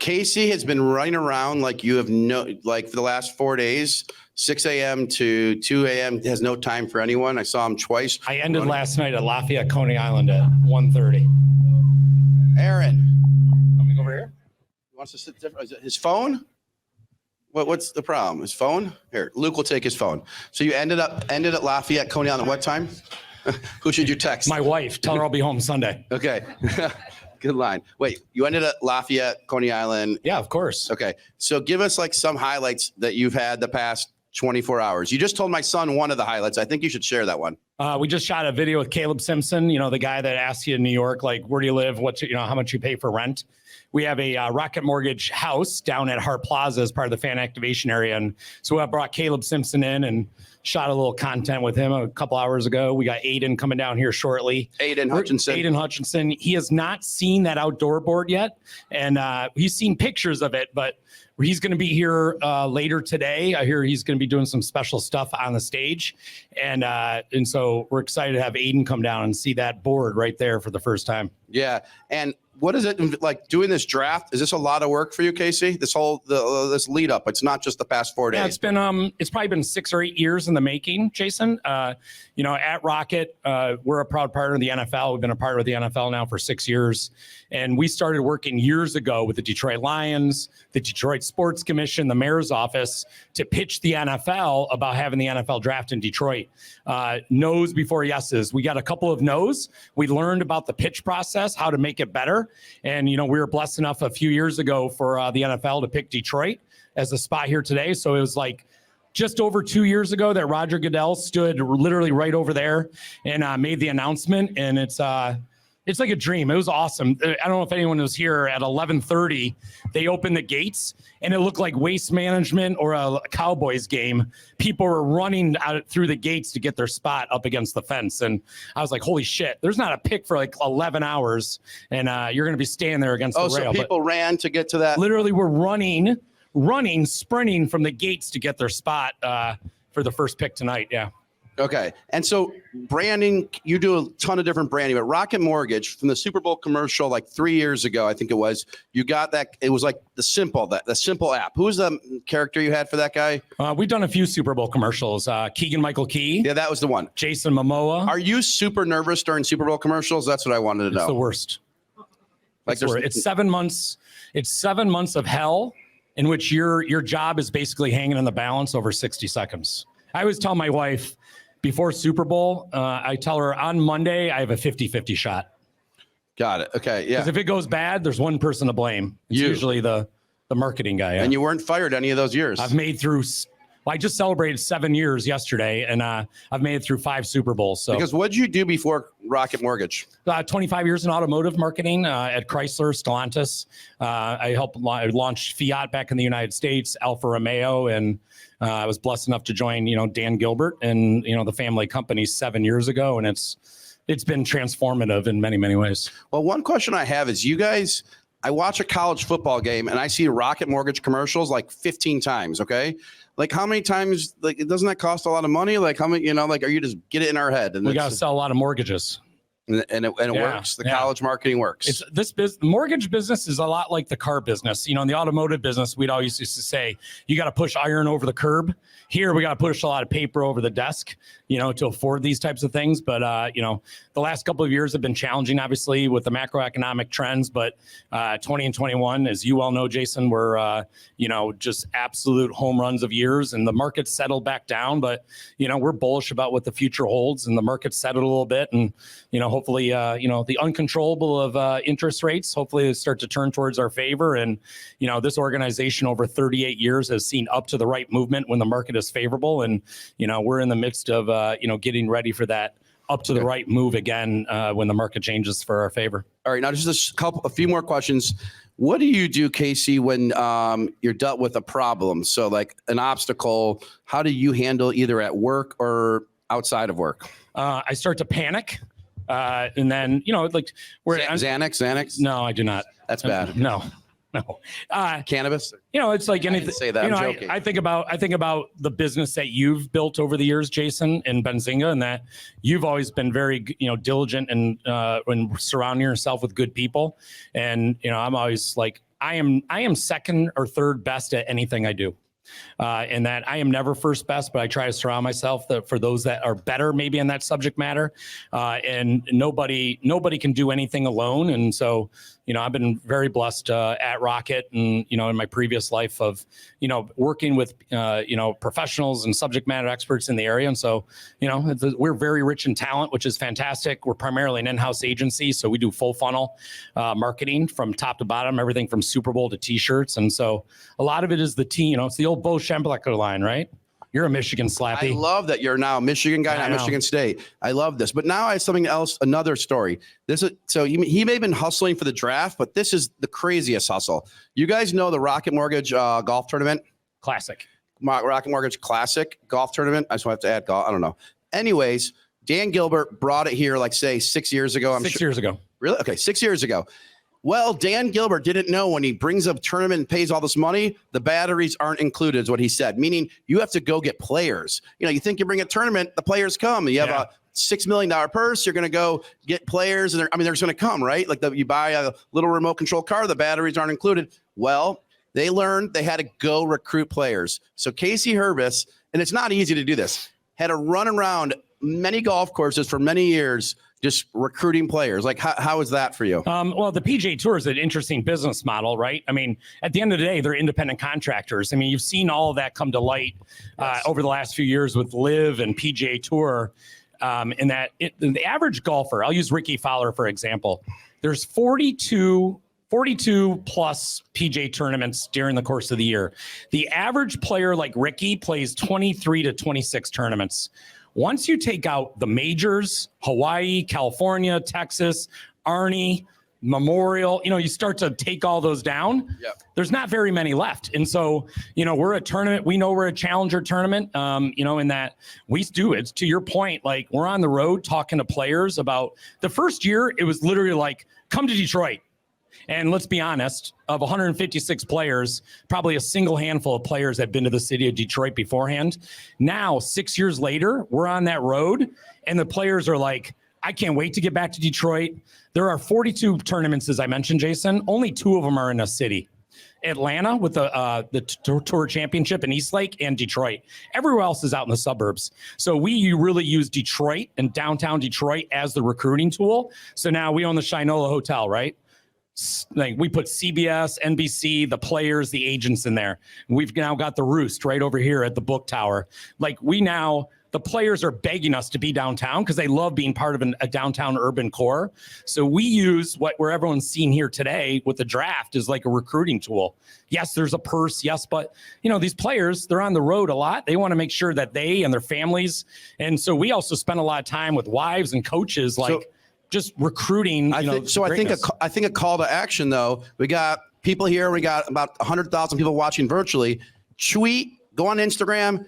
Casey has been running around like you have for the last 4 days, 6 a.m. to 2 a.m. has no time for anyone. I saw him twice. I ended last night at Lafayette, Coney Island at 1:30. Aaron. Coming over here? He wants to sit different. Is it his phone? What's the problem? His phone? Here, Luke will take his phone. So you ended at Lafayette, Coney Island at what time? Who should you text? My wife. Tell her I'll be home Sunday. Okay. Good line. Wait, you ended at Lafayette, Coney Island. Yeah, of course. Okay. So give us like some highlights that you've had the past 24 hours. You just told my son one of the highlights. I think you should share that one. We just shot a video with Caleb Simpson, the guy that asks you in New York, like, where do you live? How much you pay for rent? We have a Rocket Mortgage house down at Hart Plaza as part of the fan activation area. And so I brought Caleb Simpson in and shot a little content with him a couple hours ago. We got Aiden coming down here shortly. Aiden Hutchinson. He has not seen that outdoor board yet. And he's seen pictures of it, but he's going to be here later today. I hear he's going to be doing some special stuff on the stage. And so we're excited to have Aiden come down and see that board right there for the first time. Yeah. And what is it like doing this draft? Is this a lot of work for you, Casey? This whole this lead up. It's not just the past 4 days. Yeah, it's probably been 6 or 8 years in the making, Jason. At Rocket, we're a proud partner of the NFL. We've been a partner with the NFL now for 6 years. And we started working years ago with the Detroit Lions, the Detroit Sports Commission, the mayor's office to pitch the NFL about having the NFL draft in Detroit. No's before yeses. We got a couple of no's. We learned about the pitch process, how to make it better. And, we were blessed enough a few years ago for the NFL to pick Detroit as the spot here today. So it was like just over 2 years ago that Roger Goodell stood literally right over there and made the announcement. And it's like a dream. It was awesome. I don't know if anyone was here at 11:30. They opened the gates and it looked like Waste Management or a Cowboys game. People were running out through the gates to get their spot up against the fence. And I was like, holy shit, there's not a pick for like 11 hours. And you're going to be standing there against the rail. So people ran to get to that? Literally were running, sprinting from the gates to get their spot for the first pick tonight. Yeah. Okay. And so branding, you do a ton of different branding, but Rocket Mortgage from the Super Bowl commercial, like 3 years ago, I think it was, you got that. It was like the Simple app. Who was the character you had for that guy? We've done a few Super Bowl commercials. Keegan-Michael Key. Yeah, that was the one. Jason Momoa. Are you super nervous during Super Bowl commercials? That's what I wanted to know. It's the worst. It's 7 months. It's 7 months of hell in which your job is basically hanging in the balance over 60 seconds. I always tell my wife, before Super Bowl, I tell her on Monday, I have a 50-50 shot. Got it. Okay. Yeah. Because if it goes bad, there's one person to blame. It's usually the marketing guy. Yeah. And you weren't fired any of those years. I've made through, I just celebrated 7 years yesterday, and I've made it through 5 Super Bowls. So. Because what did you do before Rocket Mortgage? 25 years in automotive marketing at Chrysler, Stellantis. I helped launch Fiat back in the United States, Alfa Romeo, and I was blessed enough to join, Dan Gilbert and, the family company 7 years ago. And it's been transformative in many, many ways. Well, one question I have is you guys, I watch a college football game and I see Rocket Mortgage commercials like 15 times. Okay. Like how many times, like, doesn't that cost a lot of money? Like how many, like, are you just get it in our head? And we got to sell a lot of mortgages. And it works. The college marketing works. It's mortgage business is a lot like the car business. In the automotive business, we'd always used to say, you got to push iron over the curb. Here, we got to push a lot of paper over the desk, to afford these types of things. But, the last couple of years have been challenging, obviously, with the macroeconomic trends. But 20 and 21, as you well know, Jason, were, just absolute home runs of years. And the market settled back down. But, we're bullish about what the future holds. And the market settled a little bit. And, hopefully, the uncontrollable of interest rates, hopefully start to turn towards our favor. And, this organization over 38 years has seen up to the right movement when the market is favorable. And, we're in the midst of, getting ready for that up to the right move again when the market changes for our favor. All right. Now, just a few more questions. What do you do, Casey, when you're dealt with a problem? So like an obstacle, how do you handle either at work or outside of work? I start to panic. And then, like Xanax? No, I do not. That's bad. No. Cannabis? It's like anything. Say that. I'm joking. I think about the business that you've built over the years, Jason, in Benzinga, and that you've always been very, diligent and when surrounding yourself with good people. And, I'm always like, I am second or third best at anything I do. And that I am never first best, but I try to surround myself for those that are better maybe in that subject matter. And nobody can do anything alone. And so, I've been very blessed at Rocket and, in my previous life of, working with, professionals and subject matter experts in the area. And so, we're very rich in talent, which is fantastic. We're primarily an in-house agency. So we do full funnel marketing from top to bottom, everything from Super Bowl to t-shirts. And so a lot of it is the team, it's the old Bo Schembechler line, right? You're a Michigan Slappy. I love that you're now a Michigan guy, not Michigan State. I love this. But now I have something else, another story. He may have been hustling for the draft, but this is the craziest hustle. You guys know the Rocket Mortgage golf tournament? Classic. Rocket Mortgage Classic golf tournament. I just want to have to add golf. I don't know. Anyways, Dan Gilbert brought it here, like say 6 years ago. 6 years ago. Really? Okay, 6 years ago. Well, Dan Gilbert didn't know when he brings a tournament and pays all this money, the batteries aren't included, is what he said, meaning you have to go get players. You think you bring a tournament, the players come. You have a $6 million purse, you're going to go get players, and they're just going to come, right? Like you buy a little remote control car, the batteries aren't included. Well, they learned they had to go recruit players. So Casey Hubris, and it's not easy to do this, had to run around many golf courses for many years just recruiting players. Like, how is that for you? Well, the PGA Tour is an interesting business model, right? I mean, at the end of the day, they're independent contractors. I mean, you've seen all of that come to light over the last few years with LIV and PGA Tour. In that the average golfer, I'll use Ricky Fowler, for example, there's 42 plus PGA tournaments during the course of the year. The average player like Ricky plays 23 to 26 tournaments. Once you take out the majors, Hawaii, California, Texas, Arnie, Memorial, you start to take all those down. Yep. There's not very many left. And so, we're a tournament. We know we're a challenger tournament, in that we do it. To your point, like we're on the road talking to players about the first year. It was literally like, come to Detroit. And let's be honest, of 156 players, probably a single handful of players have been to the city of Detroit beforehand. Now, 6 years later, we're on that road, and the players are like, I can't wait to get back to Detroit. There are 42 tournaments, as I mentioned, Jason. Only 2 of them are in a city. Atlanta with the Tour Championship in Eastlake, and Detroit. Everywhere else is out in the suburbs. So we really use Detroit and downtown Detroit as the recruiting tool. So now we own the Shinola Hotel, right? Like we put CBS, NBC, the players, the agents in there. We've now got the Roost right over here at the Book Tower. Like the players are begging us to be downtown because they love being part of a downtown urban core. So we use where everyone's seen here today with the draft is like a recruiting tool. Yes, there's a purse. Yes, but these players, they're on the road a lot. They want to make sure that they and their families. And so we also spend a lot of time with wives and coaches, just recruiting. I think a call to action though. We got people here. We got about 100,000 people watching virtually. Tweet, go on Instagram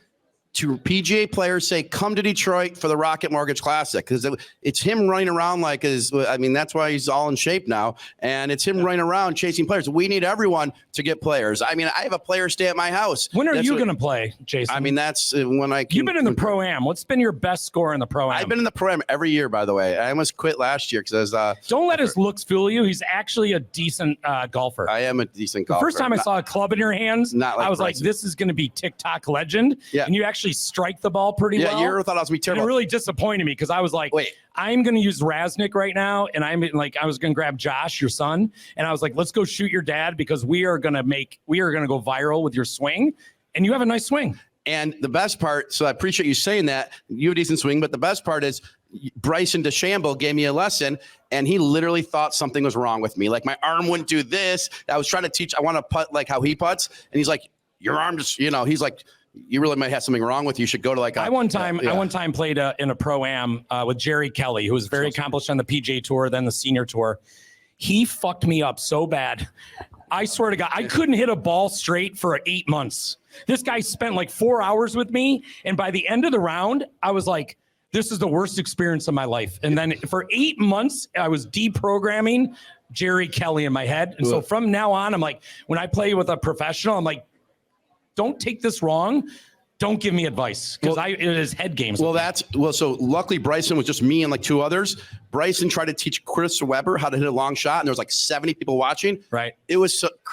to PGA players, say, come to Detroit for the Rocket Mortgage Classic. Because it's him running around that's why he's all in shape now. And it's him running around chasing players. We need everyone to get players. I have a player stay at my house. When are you going to play, Jason? That's when I can. You've been in the Pro-Am. What's been your best score in the Pro-Am? I've been in the Pro-Am every year, by the way. I almost quit last year because I was... Don't let his looks fool you. He's actually a decent golfer. I am a decent golfer. The first time I saw a club in your hands, I was like, this is going to be TikTok legend. Yeah. And you actually strike the ball pretty well. Yeah, you ever thought I was going to be terrible. And it really disappointed me because I was like, wait, I'm going to use Raznick right now. And I was going to grab Josh, your son. And I was like, let's go shoot your dad because we are going to go viral with your swing. And you have a nice swing. And the best part, so I appreciate you saying that, you have a decent swing, but the best part is Bryson DeChambeau gave me a lesson and he literally thought something was wrong with me. Like my arm wouldn't do this. I was trying to teach, I want to putt like how he putts. And he's like, your arm just, he's like, you really might have something wrong with you. You should go to I one time played in a Pro-Am with Jerry Kelly, who was very accomplished on the PGA Tour, then the Senior Tour. He fucked me up so bad. I swear to God, I couldn't hit a ball straight for 8 months. This guy spent like 4 hours with me. And by the end of the round, I was like, this is the worst experience of my life. And then for 8 months, I was deprogramming Jerry Kelly in my head. And so from now on, I'm like, when I play with a professional, I'm like, don't take this wrong. Don't give me advice because it is head games. So luckily Bryson was just me and like 2 others. Bryson tried to teach Chris Webber how to hit a long shot, and there was like 70 people watching. Right. It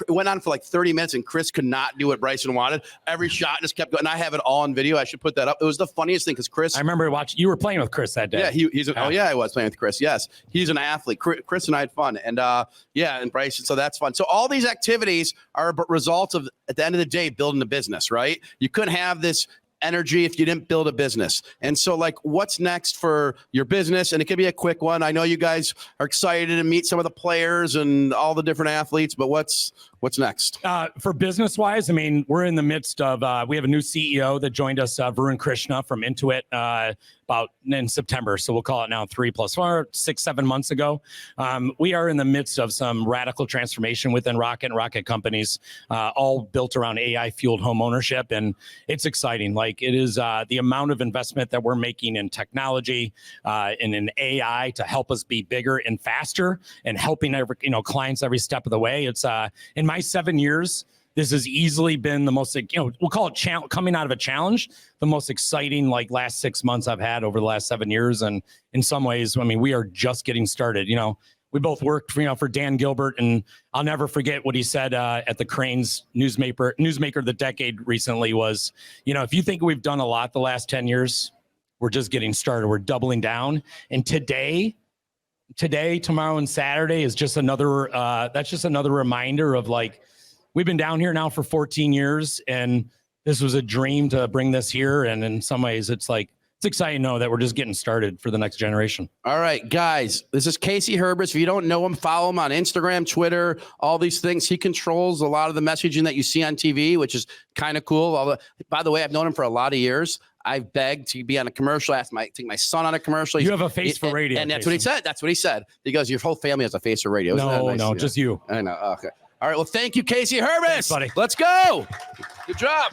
went on for like 30 minutes, and Chris could not do what Bryson wanted. Every shot just kept going. And I have it all on video. I should put that up. It was the funniest thing because Chris. I remember watching. You were playing with Chris that day. Yeah, oh yeah, I was playing with Chris. Yes, he's an athlete. Chris and I had fun, and and Bryson. So that's fun. So all these activities are a result of, at the end of the day, building a business, right? You couldn't have this energy if you didn't build a business. And so, like, what's next for your business? And it could be a quick one. I know you guys are excited to meet some of the players and all the different athletes, but what's next? For business wise, I mean, we're in the midst of, we have a new CEO that joined us, Varun Krishna from Intuit, about in September. So we'll call it now 3 + 4, 6, 7 months ago. We are in the midst of some radical transformation within Rocket and Rocket companies, all built around AI fueled home ownership. And it's exciting. Like, it is the amount of investment that we're making in technology and in AI to help us be bigger and faster and helping clients every step of the way. It's in my 7 years, this has easily been the most, we'll call it coming out of a challenge, the most exciting last 6 months I've had over the last 7 years. And in some ways, I mean, we are just getting started. We both worked for Dan Gilbert, and I'll never forget what he said at the Crain's Newsmaker of the Decade recently was, if you think we've done a lot the last 10 years, we're just getting started. We're doubling down. And today, tomorrow, and Saturday is just another, that's just another reminder of we've been down here now for 14 years, and this was a dream to bring this here. And in some ways, it's exciting to know that we're just getting started for the next generation. All right, guys, this is Casey Hubris. If you don't know him, follow him on Instagram, Twitter, all these things. He controls a lot of the messaging that you see on TV, which is kind of cool. By the way, I've known him for a lot of years. I've begged to be on a commercial. I take my son on a commercial. You have a face for radio. And that's what he said. That's what he said. He goes, your whole family has a face for radio. No, just you. I know. Okay. All right. Well, thank you, Casey Hubris. Thanks, buddy. Let's go. Good job.